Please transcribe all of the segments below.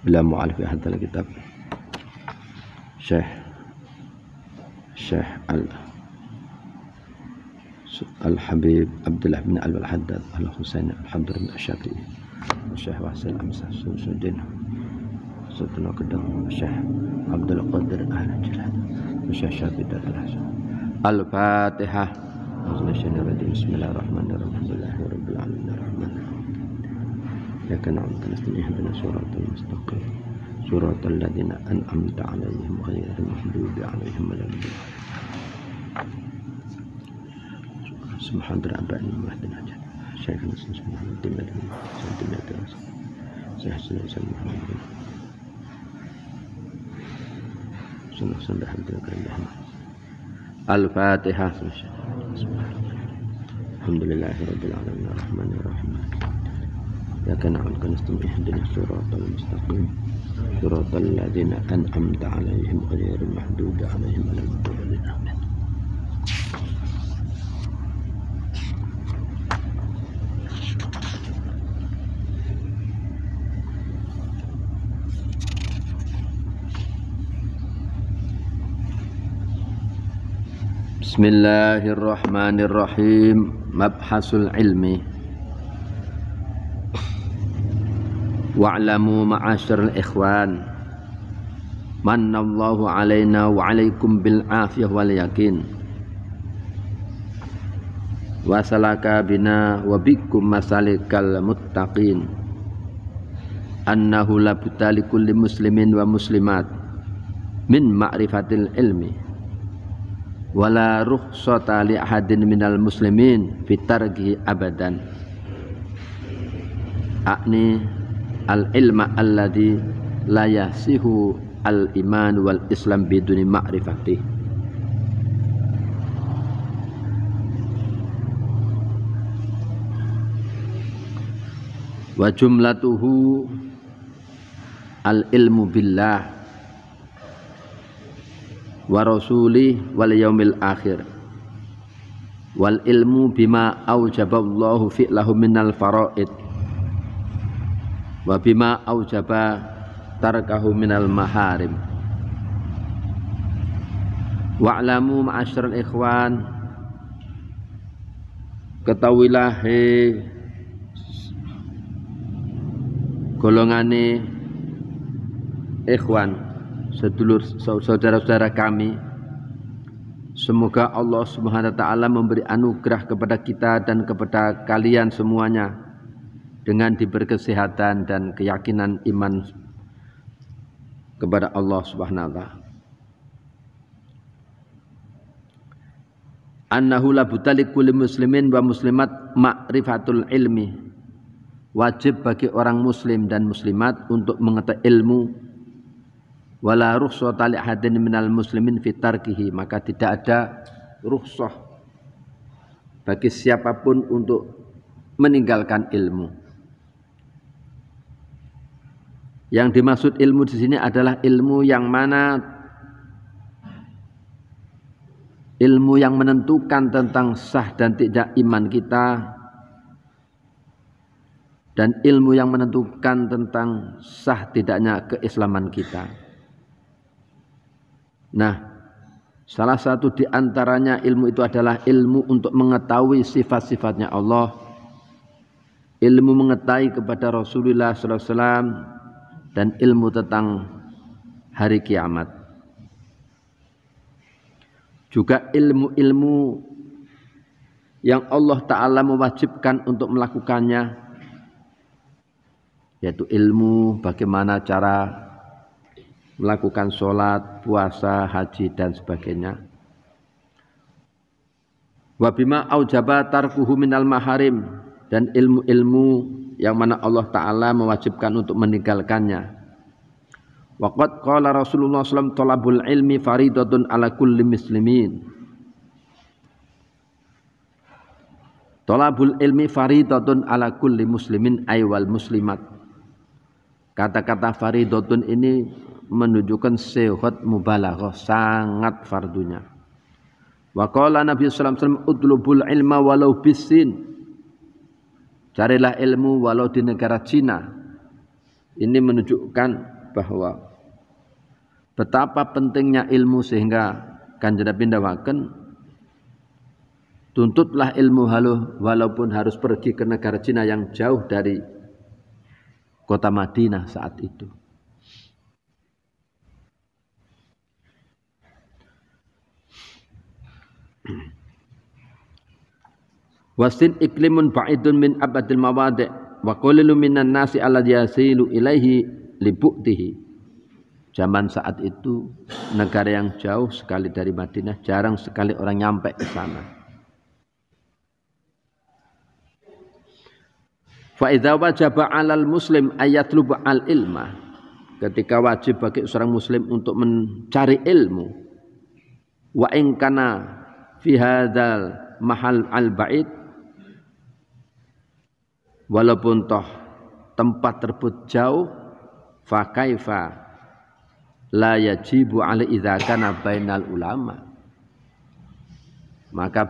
bila mu'alif hadal kitab Syekh Al-Habib Abdullah bin Al-Haddad Al-Husaini Al-Hamdulillah Al-Syafi'i Syekh Wasil Amsah Susuddin Sultan Kedang Syekh Abdul Qadir Al-Jilad Syekh Syafi'i Al-Hasan Al-Fatihah Bismillahirrahmanirrahim Ya kana nasta'in ihdina siratal mustaqim siratal ladzina an'amta 'alaihim ghairil maghdubi 'alaihim waladdallin Subhanallah abadin mahdina Syekh Muslim Al-Fatihah Alhamdulillahirabbil alamin arrahmanir rahim Ya kana nasta'in ihdina siratal mustaqim siratal ladzina an'amta 'alaihim ghairil maghdubi 'alaihim waladdallin amin Bismillahirrahmanirrahim. Mabhasul ilmi. Wa'lamu ma'asyiral ikhwan manallahu alaina wa alaikum bil afiyah wal yakin wa salaka bina wa bikum masalikal muttaqin annahu la budda likulli muslimin wa muslimat min ma'rifatil ilmi wala rukhsata li ahadin minal muslimin fitargi abadan akni al ilma alladhi la yasihu al iman wal islam biduni ma'rifati wa jumlatuhu al ilmu billah wa rasuli wal yaumil akhir wal ilmu bima aujaballahu fi'lahu minal faraid wa bima aujaba tarkahu minal maharim wa'lamu ma'asyiral ikhwan ketahuilah he golongane ikhwan sedulur saudara-saudara kami, semoga Allah Subhanahu wa taala memberi anugerah kepada kita dan kepada kalian semuanya dengan diberi kesehatan dan keyakinan iman kepada Allah Subhanahu wa taala. Annahu la budda likulli muslimin wa muslimat ma'rifatul ilmi. Wajib bagi orang muslim dan muslimat untuk mengetahui ilmu. Wala rukhsata li ahadin minal muslimin fi tarkihi, maka tidak ada rukhsah bagi siapapun untuk meninggalkan ilmu. Yang dimaksud ilmu di sini adalah ilmu yang mana ilmu yang menentukan tentang sah dan tidak iman kita dan ilmu yang menentukan tentang sah tidaknya keislaman kita. Nah, salah satu di antaranya ilmu itu adalah ilmu untuk mengetahui sifat-sifatnya Allah, ilmu mengetahui kepada Rasulullah SAW, dan ilmu tentang hari kiamat. Juga ilmu-ilmu yang Allah Ta'ala mewajibkan untuk melakukannya, yaitu ilmu bagaimana cara melakukan sholat, puasa, haji dan sebagainya. Wa bima aujaba tarkuhu minal maharim, dan ilmu-ilmu yang mana Allah Ta'ala mewajibkan untuk meninggalkannya. Wa qad qala Rasulullah SAW talabul ilmi faridatun ala kulli muslimin. Talabul ilmi faridatun ala kulli muslimin aywal muslimat. Kata-kata faridatun ini menunjukkan sihhat mubalaghah, sangat fardunya. Wa qala Nabi sallallahu alaihi wasallam utlubul ilma walau bisin. Carilah ilmu walau di negara Cina. Ini menunjukkan bahwa betapa pentingnya ilmu sehingga Kanjeng Nabi ndawaken tuntutlah ilmu walaupun harus pergi ke negara Cina yang jauh dari kota Madinah saat itu. Wasin iklimun ba'idun min abadil mawadi' wa qalilu minan nasi alladhi yasilu ilaihi libuktihi. Zaman saat itu negara yang jauh sekali dari Madinah, jarang sekali orang nyampe ke sana. Fa idza wajaba 'alal muslim ayatluba al ilma, ketika wajib bagi seorang muslim untuk mencari ilmu, wa in kana fi hadzal mahal al ba'id, walaupun toh tempat tersebut jauh, fa kaifa la yajibu alai idza kana bainal ulama. Maka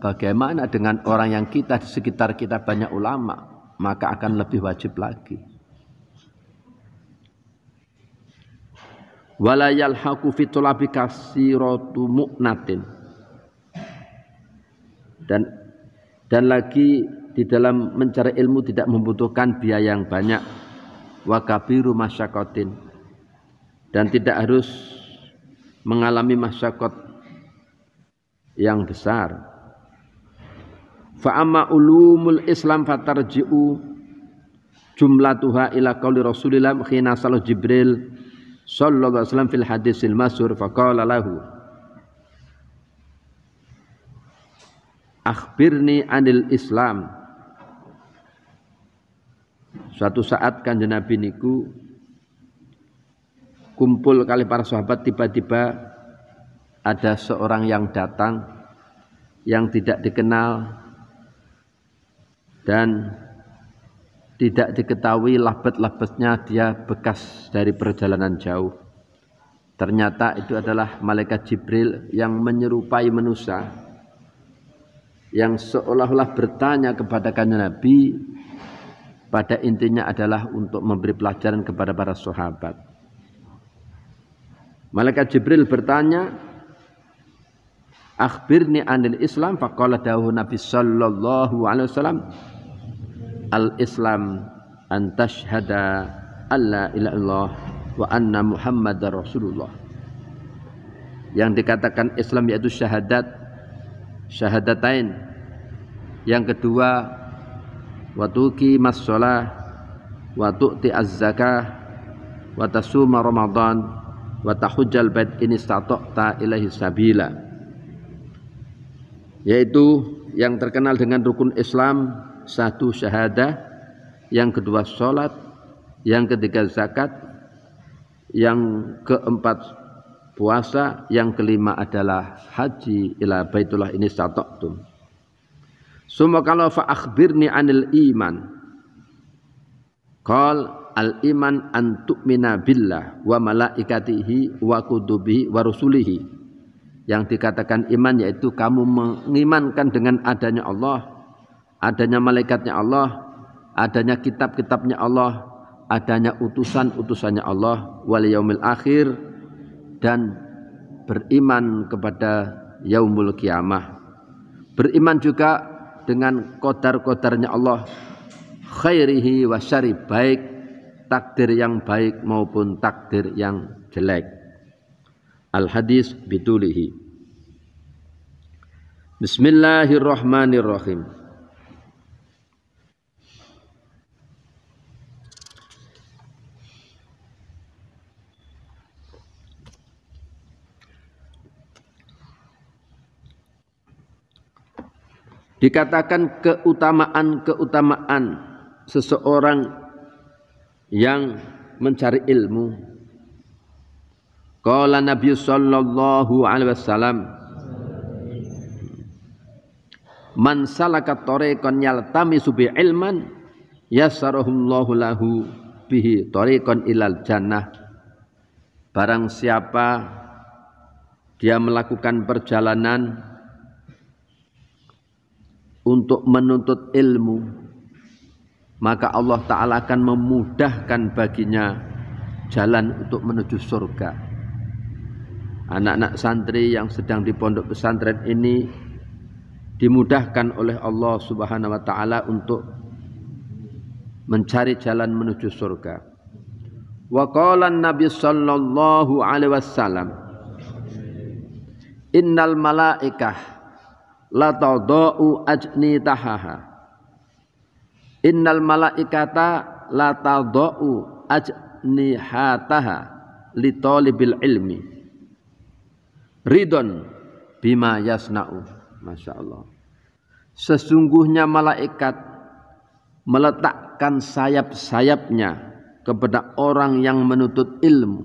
bagaimana dengan orang yang kita di sekitar kita banyak ulama, maka akan lebih wajib lagi. Wala yalhaqu fi talabi kasiratu mu'natin, dan lagi di dalam mencari ilmu tidak membutuhkan biaya yang banyak, wa kabiru masyaqatin, dan tidak harus mengalami masyaqat yang besar. Fa amma ulumul Islam fatarji'u jumlatuha ila qauli Rasulillah khina salah Jibril sallallahu alaihi wasallam fil hadisil masyhur faqala lahu akhbirni anil Islam. Suatu saat Kanjeng Nabi niku kumpul kali para sahabat, tiba-tiba ada seorang yang datang yang tidak dikenal dan tidak diketahui labet-labetnya, dia bekas dari perjalanan jauh. Ternyata itu adalah malaikat Jibril yang menyerupai manusia, yang seolah-olah bertanya kepada Kanjeng Nabi, pada intinya adalah untuk memberi pelajaran kepada para sahabat. Malaikat Jibril bertanya, akhbirni anil Islam, faqala dawu Nabi sallallahu alaihi wasallam, al-Islam an tashhada alla ilaha illallah wa anna Muhammadar Rasulullah. Yang dikatakan Islam yaitu syahadatain. Yang kedua, wa tuqimas shalah wa tu'ti az-zakah wa tasuma Ramadan wa tahujjal bait in istata'ta ilaihi sabila. Yaitu yang terkenal dengan rukun Islam, satu syahadah, yang kedua salat, yang ketiga zakat, yang keempat puasa, yang kelima adalah haji ila baitullah in istata'tum. Summa kalau fa akhbirni anil iman. Qal al iman an tu'mina billah wa malaikatihi wa kutubihi wa rusulihi. Yang dikatakan iman yaitu kamu mengimankan dengan adanya Allah, adanya malaikatnya Allah, adanya kitab-kitabnya Allah, adanya utusan-utusannya Allah, wal yaumil akhir, dan beriman kepada yaumul kiamah. Beriman juga dengan qadar-qadarnya Allah, khairihi wa syarri, baik takdir yang baik maupun takdir yang jelek. Al-hadis bitulihi. Bismillahirrahmanirrahim. Dikatakan keutamaan seseorang yang mencari ilmu. Qala Nabi sallallahu alaihi wasallam, man salaka tariqan yaltamisu bi ilman yassarahullahu lahu bihi tariqan ilal jannah. Barang siapa dia melakukan perjalanan untuk menuntut ilmu, maka Allah Ta'ala akan memudahkan baginya jalan untuk menuju surga. Anak-anak santri yang sedang di pondok pesantren ini dimudahkan oleh Allah Subhanahu wa Ta'ala untuk mencari jalan menuju surga. Wa qala Nabi sallallahu alaihi wasallam, innal malaikah la tadau ajnitaha. Innal malaikata la tadau ajnihataha li talibil ilmi ridon bima yasna'u. Masya Allah. Sesungguhnya malaikat meletakkan sayap-sayapnya kepada orang yang menuntut ilmu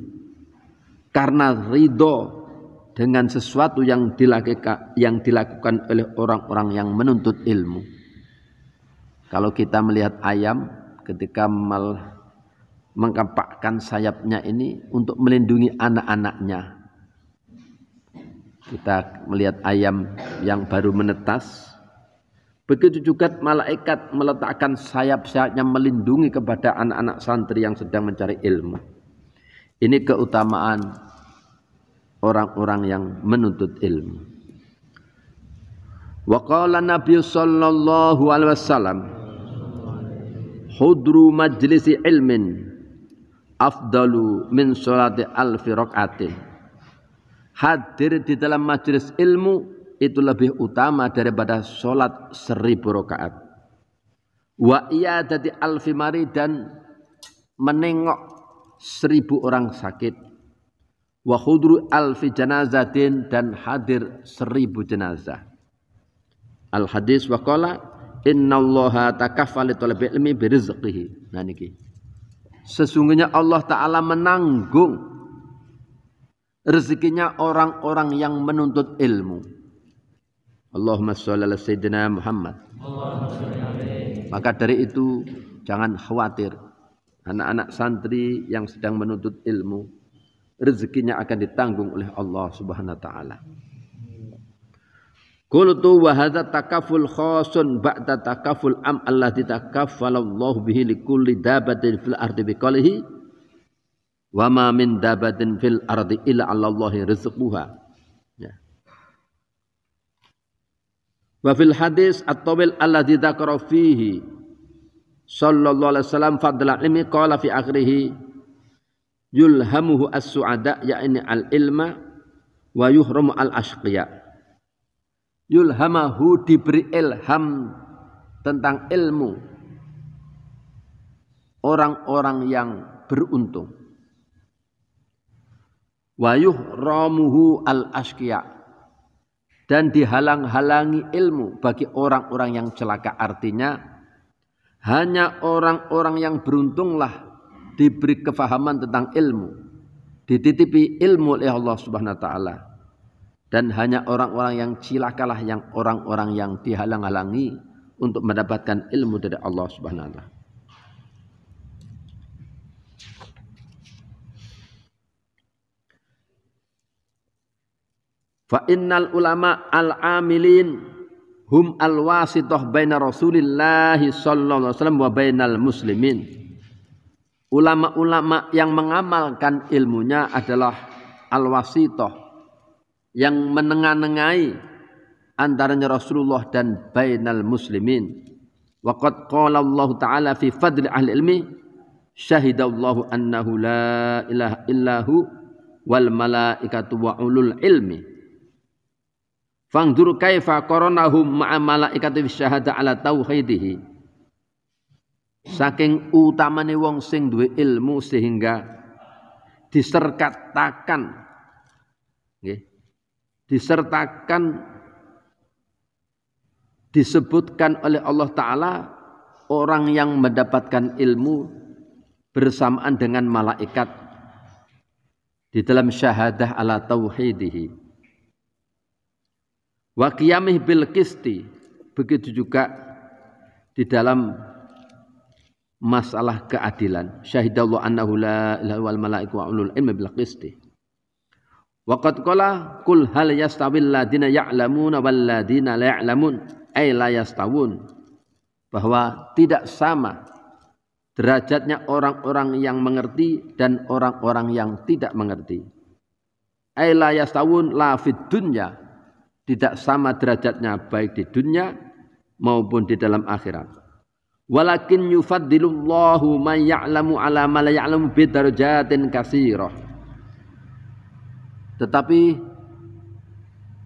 karena ridho dengan sesuatu yang dilakukan oleh orang-orang yang menuntut ilmu. Kalau kita melihat ayam ketika mengkepakkan sayapnya ini untuk melindungi anak-anaknya. Kita melihat ayam yang baru menetas, begitu juga malaikat meletakkan sayap-sayapnya melindungi kepada anak-anak santri yang sedang mencari ilmu. Ini keutamaan orang-orang yang menuntut ilmu. Wa qala Nabi sallallahu alaihi wasallam, hudru majlisi ilmin afdalu min sholati alfi raqatin. Hadir di dalam majelis ilmu itu lebih utama daripada sholat 1000 rakaat. Wa iyadati alfi marid, dan menengok 1000 orang sakit. Wa khudru alfi janazatin, dan hadir 1000 jenazah. Al hadis wa qala innallaha takaffala talabil ilmi birizqihi. Nah niki. Sesungguhnya Allah Ta'ala menanggung rezekinya orang-orang yang menuntut ilmu. Allahumma sholli ala sayyidina Muhammad. Maka dari itu jangan khawatir, anak-anak santri yang sedang menuntut ilmu, rezekinya akan ditanggung oleh Allah Subhanahu wa taala. Qultu wa hadza takaful khasun ba'da takaful am alladzi takaffalallahu bihi likulli dabatin fil ardi biqalihi wa ma min dabatin fil ardi illa 'alallahi rizquha. Ya. Wa fil hadis at-tawil alladzi dzakara fihi sallallahu alaihi wasallam fadla ilmi qala fi akhirih yulhamuhu as-su'ada ya'ni al-ilma wa yuhramu al-ashqiya. Yulhamahu, diberi ilham tentang ilmu orang-orang yang beruntung. Wa yuhramuhu al-ashqiya, dan dihalang-halangi ilmu bagi orang-orang yang celaka. Artinya hanya orang-orang yang beruntunglah diberi kefahaman tentang ilmu, dititipi ilmu oleh Allah Subhanahu wa taala, dan hanya orang-orang yang cilakalah yang orang-orang yang dihalang-halangi untuk mendapatkan ilmu dari Allah Subhanahu wa taala. Fa innal ulama al-amilin hum al-wasithah baina Rasulillah sallallahu alaihi wasallam wa bainal muslimin. Ulama-ulama yang mengamalkan ilmunya adalah al-wasithah, yang menengah-nengahi antaranya Rasulullah dan bainal muslimin. Wa qad qala Allah taala fi fadli ahli ilmi, syahidallahu annahu la ilaha illahu wal malaikatu wa ulul ilmi. Fangdur kaifa qaranahum ma'a malaikati syahada ala tauhidihi. Saking utamane wong sing duwe ilmu sehingga disertakan nggih, disebutkan oleh Allah Ta'ala orang yang mendapatkan ilmu bersamaan dengan malaikat di dalam syahadah ala tauhidihi. Wa qiyamih bil qisti, begitu juga di dalam masalah keadilan. Syahidallahu annahu la ilaha wal malaikatu wa ulul ilmi bil qisti. Wa qad qala qul hal yastawil ladina ya'lamuna wal ladina la ya'lamun, ay la yastawun, bahwa tidak sama derajatnya orang-orang yang mengerti dan orang-orang yang tidak mengerti. Ai la yastawun la fid dunya, tidak sama derajatnya baik di dunia maupun di dalam akhirat. Walakin yufaddilullahu man ya'lamu ala ma la ya'lamu bi darajatin katsirah. Tetapi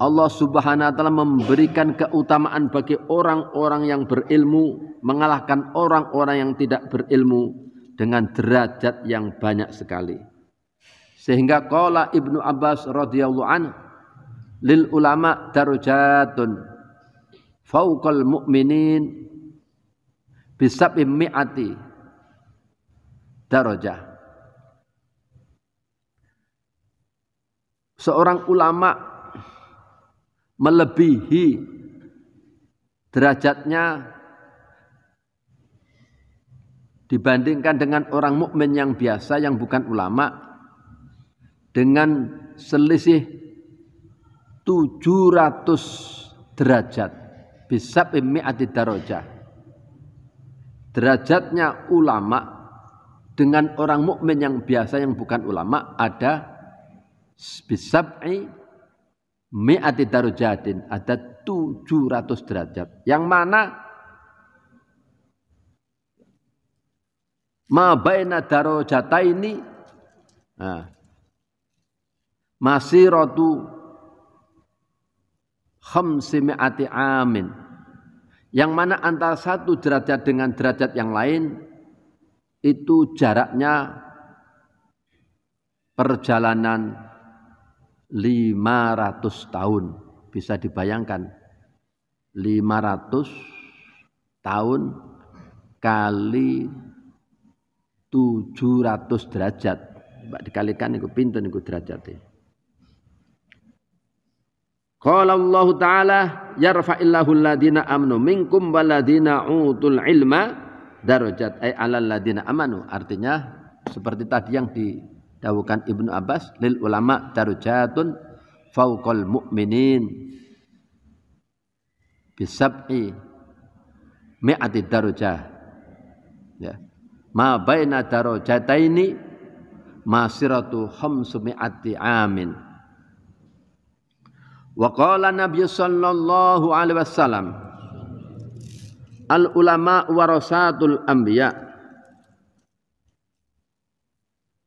Allah Subhanahu wa taala memberikan keutamaan bagi orang-orang yang berilmu mengalahkan orang-orang yang tidak berilmu dengan derajat yang banyak sekali. Sehingga qala Ibnu Abbas radhiyallahu anhu lil ulama darajatun fauqal mu'minin bisab'i mi'ati darajah. Seorang ulama melebihi derajatnya dibandingkan dengan orang mukmin yang biasa yang bukan ulama dengan selisih 700 derajat. Bisab mi'ati darajah. Derajatnya ulama dengan orang mukmin yang biasa yang bukan ulama ada bisab'i mi'ati darajatin, ada 700 derajat. Yang mana ma baina darajataini masiratu khamsimi'ati amin, yang mana antara satu derajat dengan derajat yang lain itu jaraknya perjalanan 500 tahun. Bisa dibayangkan 500 tahun kali 700 derajat. Mbak dikalikan niku pinten niku derajate. Qala Allah Ta'ala yarfa'illahu alladhina amanu minkum walladhina utul ilma darajat ay alal ladhina amanu. Artinya seperti tadi yang didhawuhkan Ibnu Abbas lil ulama darajatun fauqal mu'minin bisab'i mi'ati darajah. Ya. Ma baina darajataini masiratu khamsumi'ati amin. Wa qala Nabi sallallahu alaihi wasallam al ulama warasatul anbiya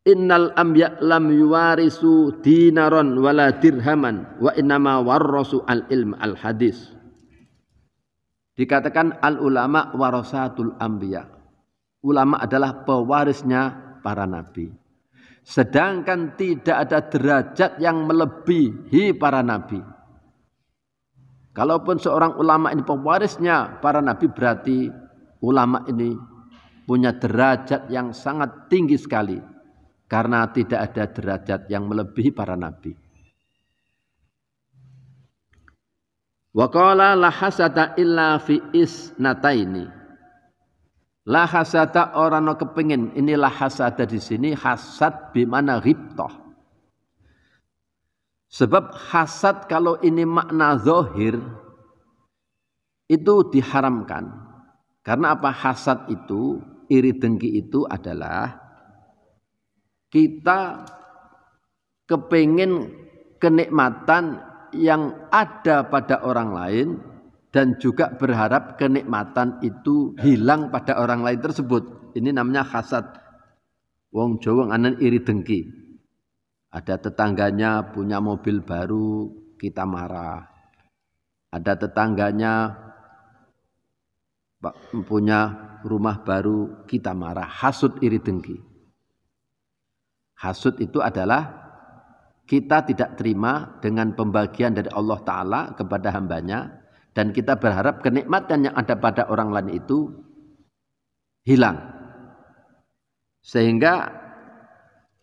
innal anbiya lam yuwarisu dinaron wala dirhaman wa innama warasu al ilm al hadis. Dikatakan al ulama warasatul anbiya, ulama adalah pewarisnya para nabi, sedangkan tidak ada derajat yang melebihi para nabi. Kalaupun seorang ulama ini pewarisnya para nabi, berarti ulama ini punya derajat yang sangat tinggi sekali, karena tidak ada derajat yang melebihi para nabi. Wa qala la hasada illa fi isnataini. La hasada orang kepingin, inilah hasada di sini hasad bimana ghibtah. Sebab hasad kalau ini makna zahir itu diharamkan. Karena apa? Hasad itu, iri dengki itu adalah kita kepingin kenikmatan yang ada pada orang lain dan juga berharap kenikmatan itu hilang pada orang lain tersebut. Ini namanya hasad. Wong Jawa anan iri dengki. Ada tetangganya punya mobil baru, kita marah. Ada tetangganya punya rumah baru, kita marah. Hasud, iri dengki. Hasud itu adalah kita tidak terima dengan pembagian dari Allah Ta'ala kepada hambanya, dan kita berharap kenikmatan yang ada pada orang lain itu hilang. Sehingga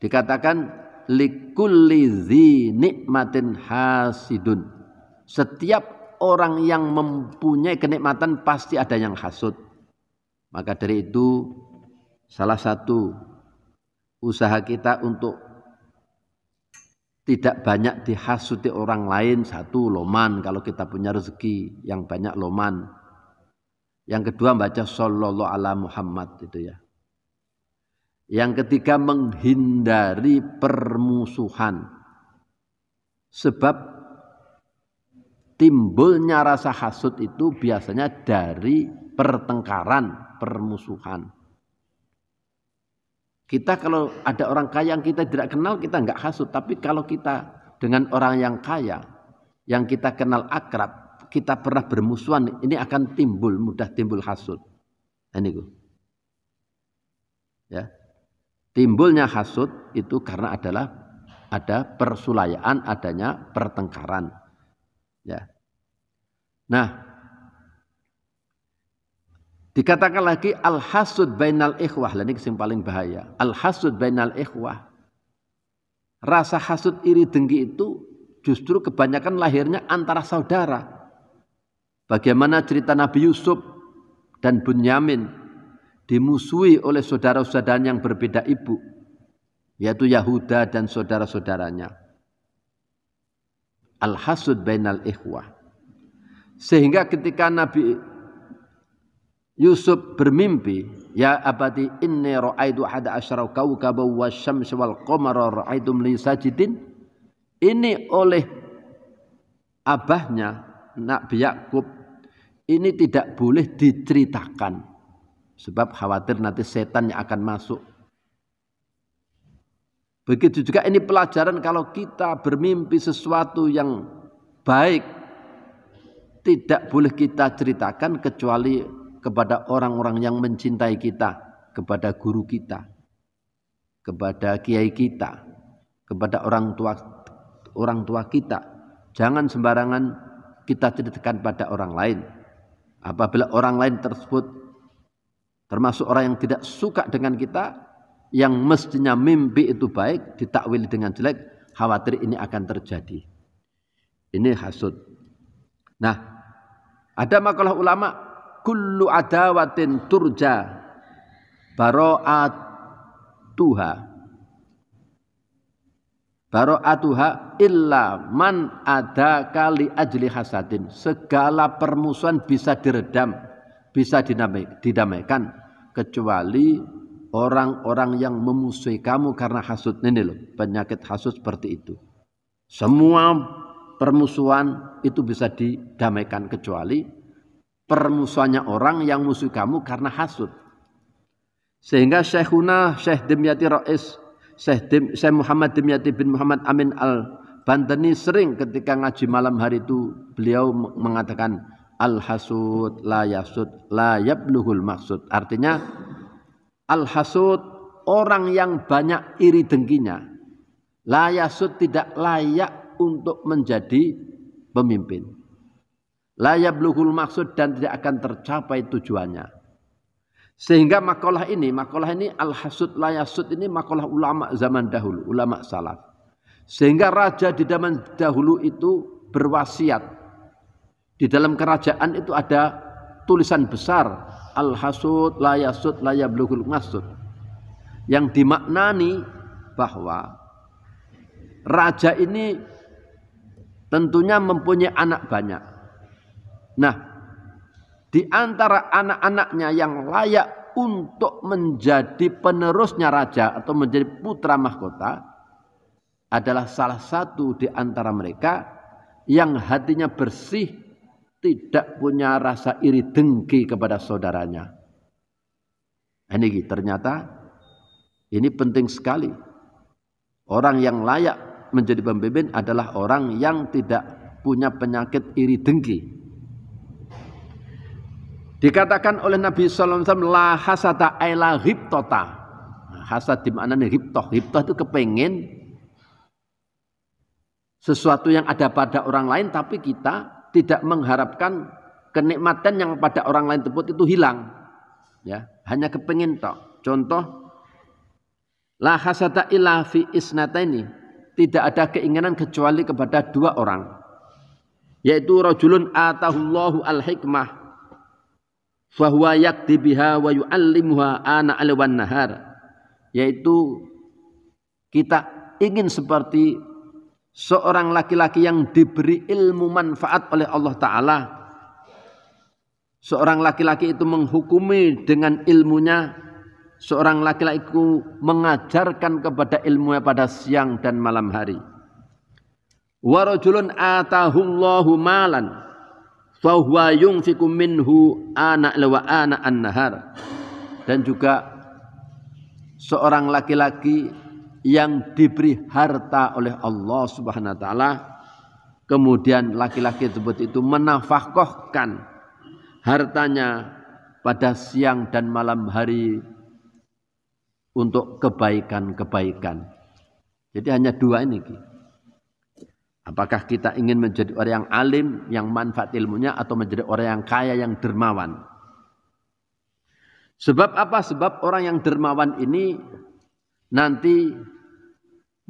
dikatakan likulli dzi nikmatin hasidun. Setiap orang yang mempunyai kenikmatan pasti ada yang hasud. Maka dari itu salah satu usaha kita untuk tidak banyak dihasuti orang lain, satu loman kalau kita punya rezeki yang banyak loman. Yang kedua baca sallallahu ala Muhammad itu ya. Yang ketiga, menghindari permusuhan. Sebab timbulnya rasa hasud itu biasanya dari pertengkaran, permusuhan. Kita kalau ada orang kaya yang kita tidak kenal, kita enggak hasud. Tapi kalau kita dengan orang yang kaya, yang kita kenal akrab, kita pernah bermusuhan, ini akan timbul, mudah timbul hasud. Ini ya. Timbulnya hasud itu karena ada persulayaan, adanya pertengkaran. Ya. Nah, dikatakan lagi al-hasud bainal ikhwah, ini yang paling bahaya. Al-hasud bainal ikhwah. Rasa hasud iri dengki itu justru kebanyakan lahirnya antara saudara. Bagaimana cerita Nabi Yusuf dan Bunyamin dimusuhi oleh saudara-saudaranya yang berbeda ibu, yaitu Yahuda dan saudara-saudaranya. Al-hasud bainal ikhwah. Sehingga ketika Nabi Yusuf bermimpi, ya abadi inni ra'aitu hada asyara kawkaban wasyamsa wal qamara ra'aitum li sajidin. Ini oleh abahnya Nabi Yakub ini tidak boleh diceritakan. Sebab khawatir nanti setan yang akan masuk. Begitu juga ini pelajaran kalau kita bermimpi sesuatu yang baik, tidak boleh kita ceritakan kecuali kepada orang-orang yang mencintai kita, kepada guru kita, kepada kiai kita, kepada orang tua kita. Jangan sembarangan kita ceritakan pada orang lain. Apabila orang lain tersebut termasuk orang yang tidak suka dengan kita, yang mestinya mimpi itu baik, ditakwili dengan jelek, khawatir ini akan terjadi. Ini hasud. Nah, ada makalah ulama, kullu adawatin turja baro'atuha illa man adaka li ajli hasadin. Segala permusuhan bisa diredam, bisa didamaikan, kecuali orang-orang yang memusuhi kamu karena hasud. Ini loh, penyakit hasud seperti itu. Semua permusuhan itu bisa didamaikan kecuali permusuhannya orang yang musuh kamu karena hasud. Sehingga Syekhuna Syekh Dimyati Rais, Syekh Muhammad Dimyati bin Muhammad Amin Al-Bantani sering ketika ngaji malam hari itu beliau mengatakan al-hasud la yasud la yabluhul maksud. Artinya al-hasud orang yang banyak iri dengkinya, la yasud tidak layak untuk menjadi pemimpin, la yabluhul maksud dan tidak akan tercapai tujuannya. Sehingga makalah ini al-hasud la yasud ini makalah ulama zaman dahulu, ulama salaf. Sehingga raja di zaman dahulu itu berwasiat. Di dalam kerajaan itu ada tulisan besar al-hasud la yasud la yablughul maksud, yang dimaknani bahwa raja ini tentunya mempunyai anak banyak. Nah, di antara anak-anaknya yang layak untuk menjadi penerusnya raja atau menjadi putra mahkota adalah salah satu di antara mereka yang hatinya bersih, tidak punya rasa iri dengki kepada saudaranya. Ini ternyata ini penting sekali. Orang yang layak menjadi pemimpin adalah orang yang tidak punya penyakit iri dengki. Dikatakan oleh Nabi sallallahu alaihi wasallam la hasada ila ghibtata. Hasad di mana nih ghibtah? Ghibtah itu kepengen sesuatu yang ada pada orang lain tapi kita tidak mengharapkan kenikmatan yang pada orang lain tersebut itu hilang. Ya, hanya kepengin tok. Contoh la hasada illa fi isnataini. Tidak ada keinginan kecuali kepada dua orang. Yaitu rajulun atahullahu al-hikmah fa huwa yakti biha wa yu'allimuha ana al-wan nahar. Yaitu kita ingin seperti seorang laki-laki yang diberi ilmu manfaat oleh Allah Ta'ala. Seorang laki-laki itu menghukumi dengan ilmunya seorang laki-laki mengajarkan kepada ilmunya pada siang dan malam hari. Wa rajulun atahullahu malan fa huwa yunfiqu minhu ana wa ana an-nahar. Dan juga seorang laki-laki yang diberi harta oleh Allah Subhanahu wa taala, kemudian laki-laki tersebut itu menafkahkan hartanya pada siang dan malam hari untuk kebaikan-kebaikan. Jadi hanya dua ini. Apakah kita ingin menjadi orang yang alim, yang manfaat ilmunya, atau menjadi orang yang kaya, yang dermawan? Sebab apa? Sebab orang yang dermawan ini nanti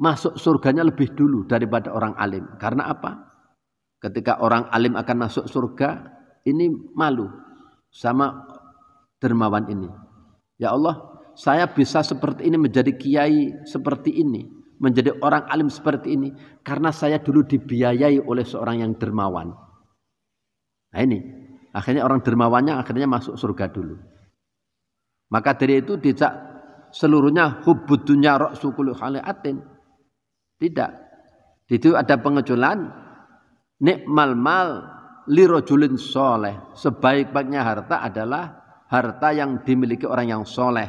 masuk surganya lebih dulu daripada orang alim. Karena apa? Ketika orang alim akan masuk surga, ini malu sama dermawan ini. Ya Allah, saya bisa seperti ini, menjadi kiai seperti ini, menjadi orang alim seperti ini, karena saya dulu dibiayai oleh seorang yang dermawan. Nah ini, akhirnya orang dermawannya akhirnya masuk surga dulu. Maka dari itu tidak seluruhnya hubbud dunya ra'su kulli khali'atin. Tidak. Itu ada pengecualian, nikmal mal li rajulin soleh. Sebaik-baiknya harta adalah harta yang dimiliki orang yang soleh.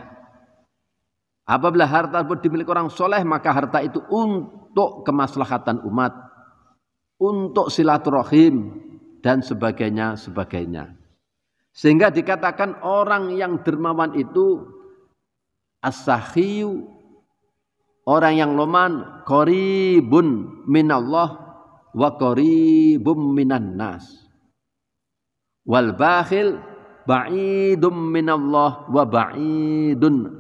Apabila harta itu dimiliki orang soleh, maka harta itu untuk kemaslahatan umat, untuk silaturahim, dan sebagainya. Sehingga dikatakan orang yang dermawan itu as-sakhiyu, orang yang loman, qaribun minallah wa qaribum minan nas. Wal bakhil ba'idum minallah wa ba'idun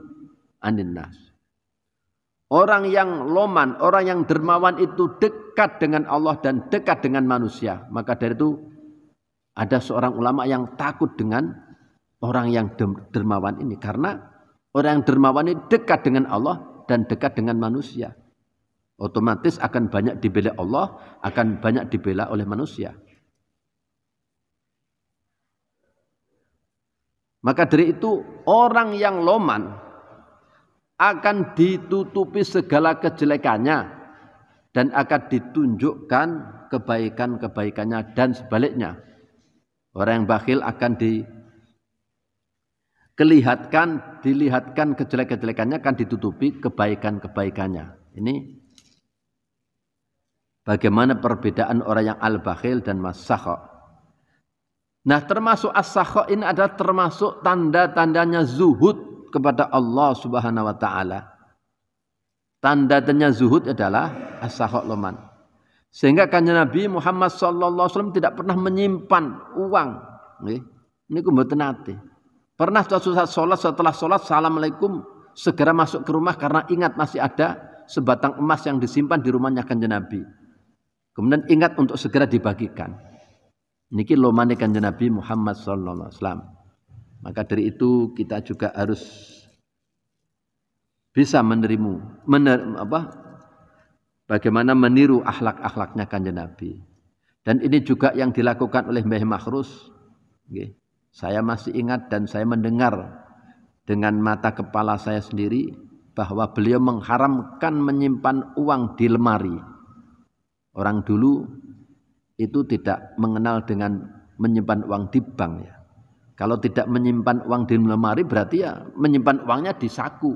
anin nas. Orang yang loman, orang yang dermawan itu dekat dengan Allah dan dekat dengan manusia. Maka dari itu ada seorang ulama yang takut dengan orang yang dermawan ini. Karena orang yang dermawan ini dekat dengan Allah dan dekat dengan manusia. Otomatis akan banyak dibela Allah, akan banyak dibela oleh manusia. Maka dari itu orang yang loman akan ditutupi segala kejelekannya dan akan ditunjukkan kebaikan-kebaikannya, dan sebaliknya. Orang yang bakhil akan dilihatkan kejelekan-kejelekannya, akan ditutupi kebaikan-kebaikannya. Ini bagaimana perbedaan orang yang al-bakhil dan mas-sakha. Nah, termasuk as-sakha ini adalah termasuk tanda-tandanya zuhud kepada Allah Subhanahu wa taala. Tanda-tandanya zuhud adalah as-sakha loman. Sehingga kanjeng Nabi Muhammad sallallahu alaihi wasallam tidak pernah menyimpan uang. Ini mboten nate. Pernah suatu saat sholat, setelah sholat assalamualaikum, segera masuk ke rumah karena ingat masih ada sebatang emas yang disimpan di rumahnya kanjeng Nabi. Kemudian ingat untuk segera dibagikan. Niki lomane kanjeng Nabi Muhammad sallallahu alaihi wasallam. Maka dari itu kita juga harus bisa bagaimana meniru akhlak-akhlaknya kanjeng Nabi. Dan ini juga yang dilakukan oleh Mbah Makhrus. Saya masih ingat dan saya mendengar dengan mata kepala saya sendiri bahwa beliau mengharamkan menyimpan uang di lemari. Orang dulu itu tidak mengenal dengan menyimpan uang di bank ya. Kalau tidak menyimpan uang di lemari berarti ya menyimpan uangnya di saku.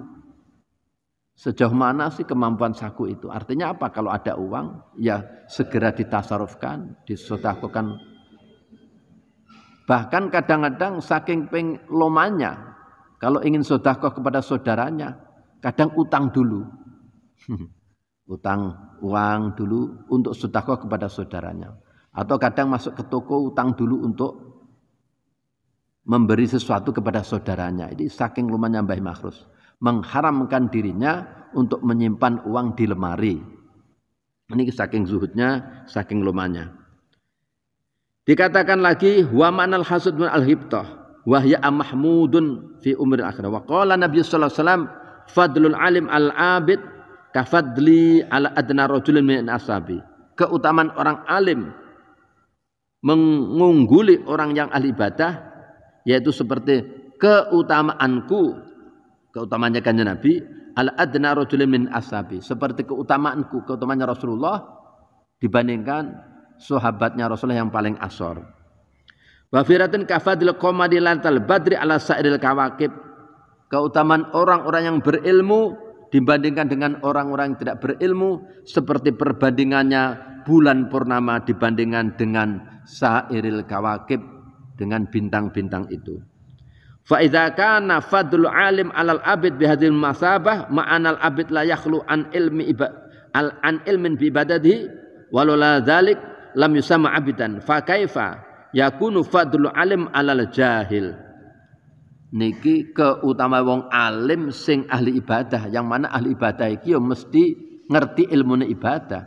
Sejauh mana sih kemampuan saku itu? Artinya apa? Kalau ada uang, ya segera ditasarufkan, disedekahkan. Bahkan kadang-kadang saking lomannya, kalau ingin sedekah kepada saudaranya, kadang utang dulu. Utang uang dulu untuk sedekah kepada saudaranya. Atau kadang masuk ke toko utang dulu untuk memberi sesuatu kepada saudaranya. Ini saking lumayan Mbah Makhrus. Mengharamkan dirinya untuk menyimpan uang di lemari. Ini saking zuhudnya, saking lumanya. Dikatakan lagi wa ma'nal hasud min al-hibtah wa hiya mahmudun fi umril akhirah. Wa qala Nabi sallallahu alaihi wasallam fadlul alim al-abid kafadli ala adna rajulin min ashabi. Keutamaan orang alim mengungguli orang yang ahli ibadah yaitu seperti keutamaanku keutamaannya kanjeng Nabi, al adna rajulin min ashabi, seperti keutamaanku, keutamaannya Rasulullah dibandingkan sahabatnya Rasulullah yang paling asor. Wa firatin kafadil qamadi lantal badri ala sa'iril kawakib, keutamaan orang-orang yang berilmu dibandingkan dengan orang-orang yang tidak berilmu seperti perbandingannya bulan purnama dibandingkan dengan sa'iril kawakib, dengan bintang-bintang itu. Fa idza kana fadlul alim 'alal abid bihadhil masabah ma'anal abid la yakhlu an ilmin bi ibadatihi walau la dzalik lam yusamma abidan fa kaifa yakunu fadlul alim 'alal jahil. Niki keutamaan wong alim sing ahli ibadah, yang mana ahli ibadah iki ya mesti ngerti ilmune ibadah.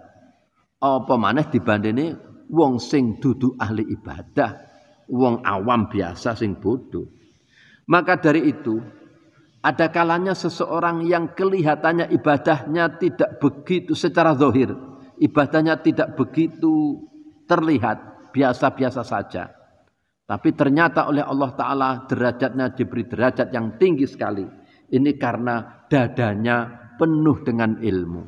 Apa maneh dibandingane wong sing dudu ahli ibadah, wong awam biasa sing bodoh. Maka dari itu, ada kalanya seseorang yang kelihatannya ibadahnya tidak begitu secara zahir, ibadahnya tidak begitu terlihat, biasa-biasa saja. Tapi ternyata oleh Allah Ta'ala derajatnya diberi derajat yang tinggi sekali. Ini karena dadanya penuh dengan ilmu.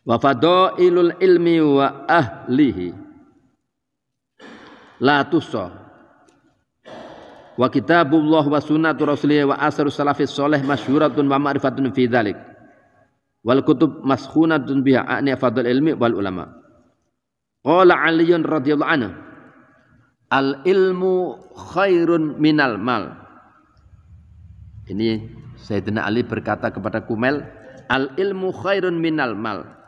Wa fadailul ilmi wa ahlihi la tussa. Wa kitabullah wa sunnatu rasulih wa asarus salafis soleh masyhuratun wa ma'rifatun fi dzalik. Wal kutub maskhunatun biha a'ni fadl ilmi wal ulama. Qala Aliyun radhiyallahu anhu, al ilmu khairun minal mal. Ini Sayyidina Ali berkata kepada Kumail, al ilmu khairun minal mal.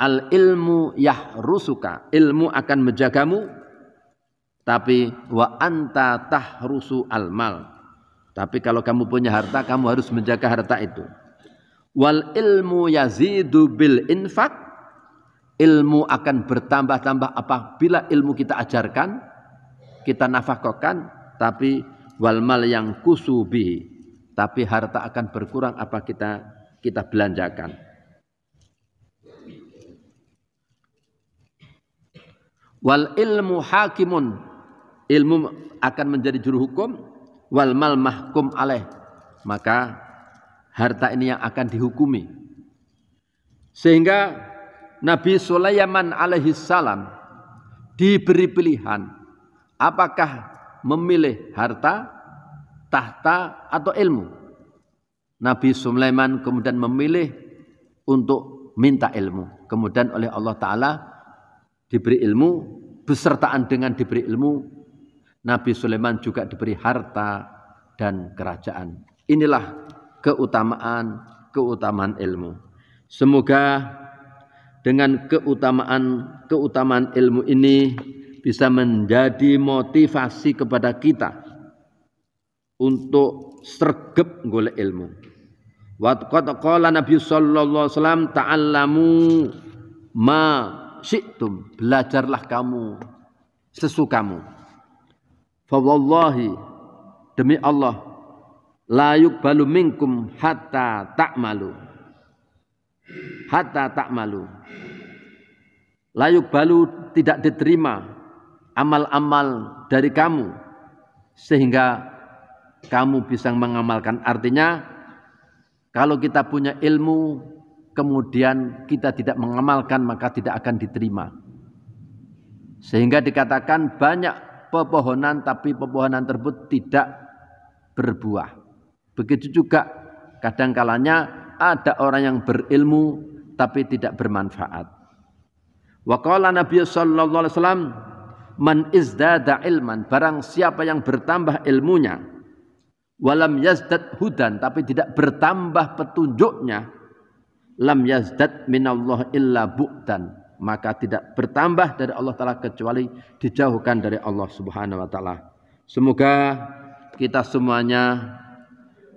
Al ilmu yahrusuka, ilmu akan menjagamu. Tapi wa anta tahrusu al mal. Tapi kalau kamu punya harta, kamu harus menjaga harta itu. Wal ilmu yazidu bil infak. Ilmu akan bertambah-tambah apabila ilmu kita ajarkan, kita nafkahkan. Tapi wal mal yang kusubi. Tapi harta akan berkurang apa kita belanjakan. Wal ilmu hakimun. Ilmu akan menjadi juru hukum, wal mal mahkum alaih, maka harta ini yang akan dihukumi. Sehingga Nabi Sulaiman alaihi salam diberi pilihan, apakah memilih harta, tahta atau ilmu. Nabi Sulaiman kemudian memilih untuk minta ilmu. Kemudian oleh Allah Ta'ala diberi ilmu, besertaan dengan diberi ilmu, Nabi Sulaiman juga diberi harta dan kerajaan. Inilah keutamaan ilmu. Semoga dengan keutamaan ilmu ini bisa menjadi motivasi kepada kita untuk sregep golek ilmu. Wa qala Nabi sallallahu alaihi wasallam, ta'allamu ma syi'tum, belajarlah kamu sesukamu. Fa wallahi, demi Allah, la yuqbalu minkum hatta ta'malu. Hatta ta'malu. La yuqbalu, tidak diterima amal-amal dari kamu sehingga kamu bisa mengamalkan. Artinya kalau kita punya ilmu kemudian kita tidak mengamalkan, maka tidak akan diterima. Sehingga dikatakan banyak pepohonan tapi pepohonan tersebut tidak berbuah. Begitu juga kadang-kalanya ada orang yang berilmu tapi tidak bermanfaat. Wa qala Nabi sallallahu alaihi wasallam, man izdada ilman, barang siapa yang bertambah ilmunya, walam yazdad hudan, tapi tidak bertambah petunjuknya, lam yazdad minallah illa bu'dan, maka tidak bertambah dari Allah Ta'ala kecuali dijauhkan dari Allah Subhanahu wa Ta'ala. Semoga kita semuanya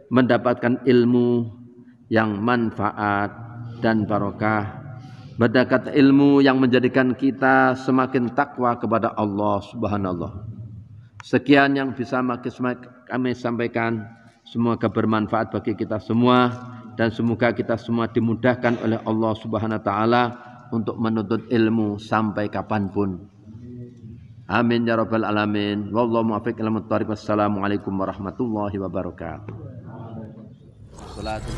mendapatkan ilmu yang manfaat dan barokah, mendapat ilmu yang menjadikan kita semakin takwa kepada Allah Subhanahu wa Ta'ala. Sekian yang bisa kami sampaikan, semoga bermanfaat bagi kita semua dan semoga kita semua dimudahkan oleh Allah Subhanahu wa Ta'ala untuk menuntut ilmu sampai kapanpun. Amin ya rabbal alamin. Wallahu muwaffiq ila muttariq. Wassalamualaikum warahmatullahi wabarakatuh. Salatu